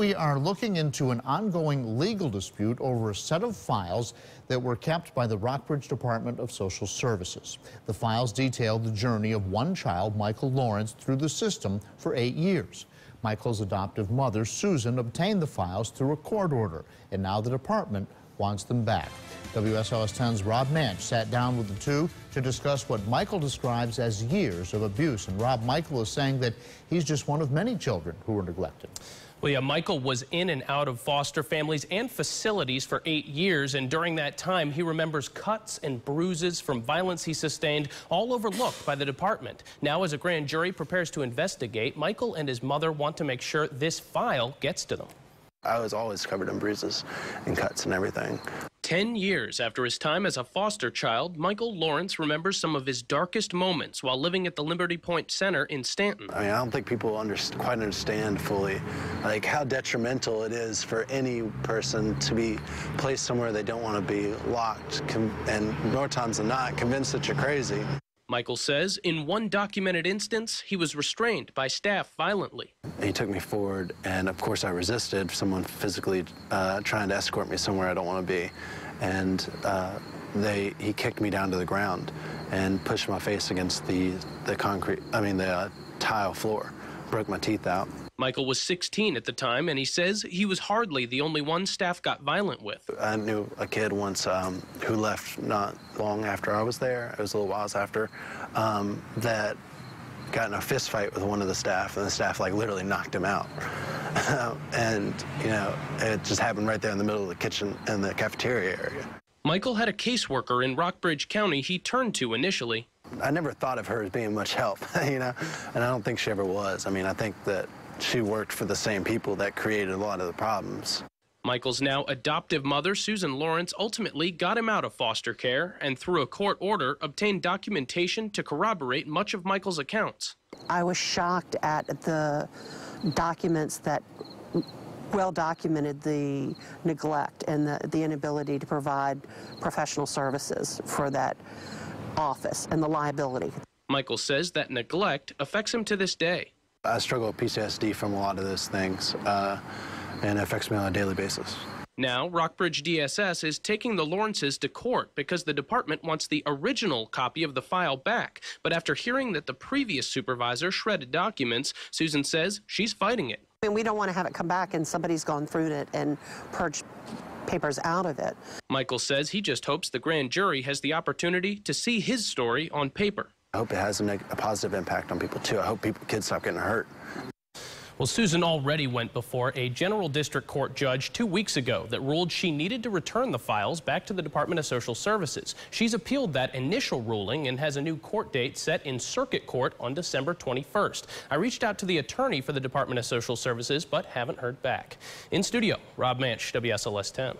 We are looking into an ongoing legal dispute over a set of files that were kept by the Rockbridge Department of Social Services. The files detail the journey of one child, Michael Lawrence, through the system for 8 years. Michael's adoptive mother, Susan, obtained the files through a court order, and now the department wants them back. WSLS 10's Rob Manch sat down with the two to discuss what Michael describes as years of abuse. And Rob, Michael is saying that he's just one of many children who were neglected. Well, yeah, Michael was in and out of foster families and facilities for 8 years, and during that time, he remembers cuts and bruises from violence he sustained, all overlooked by the department. Now, as a grand jury prepares to investigate, Michael and his mother want to make sure this file gets to them. I was always covered in bruises and cuts and everything. 10 years after his time as a foster child, Michael Lawrence remembers some of his darkest moments while living at the Liberty Point Center in Stanton. I mean, I don't think people quite understand fully like how detrimental it is for any person to be placed somewhere they don't want to be, locked, and more times than not, convinced that you're crazy. Michael says in one documented instance, he was restrained by staff violently. He took me forward, and of course I resisted someone physically trying to escort me somewhere I don't want to be. And he kicked me down to the ground and pushed my face against the tile floor, broke my teeth out. Michael was 16 at the time, and he says he was hardly the only one staff got violent with. I knew a kid once who left not long after I was there, it was a little while after, that got in a fist fight with one of the staff, and the staff like literally knocked him out. And, you know, it just happened right there in the middle of the kitchen and the cafeteria area. Michael had a caseworker in Rockbridge County he turned to initially. I never thought of her as being much help, you know, and I don't think she ever was. I mean, I think that she worked for the same people that created a lot of the problems. Michael's now adoptive mother, Susan Lawrence, ultimately got him out of foster care and through a court order obtained documentation to corroborate much of Michael's accounts. I was shocked at the documents that well documented the neglect and the inability to provide professional services for that office and the liability. Michael says that neglect affects him to this day. I struggle with PTSD from a lot of those things, and it affects me on a daily basis. Now, Rockbridge DSS is taking the Lawrences to court because the department wants the original copy of the file back. But after hearing that the previous supervisor shredded documents, Susan says she's fighting it. And we don't want to have it come back and somebody's gone through it and purged papers out of it. Michael says he just hopes the grand jury has the opportunity to see his story on paper. I hope it has a positive impact on people, too. I hope kids stop getting hurt. Well, Susan already went before a general district court judge 2 weeks ago that ruled she needed to return the files back to the Department of Social Services. She's appealed that initial ruling and has a new court date set in circuit court on December 21st. I reached out to the attorney for the Department of Social Services, but haven't heard back. In studio, Rob Manch, WSLS 10.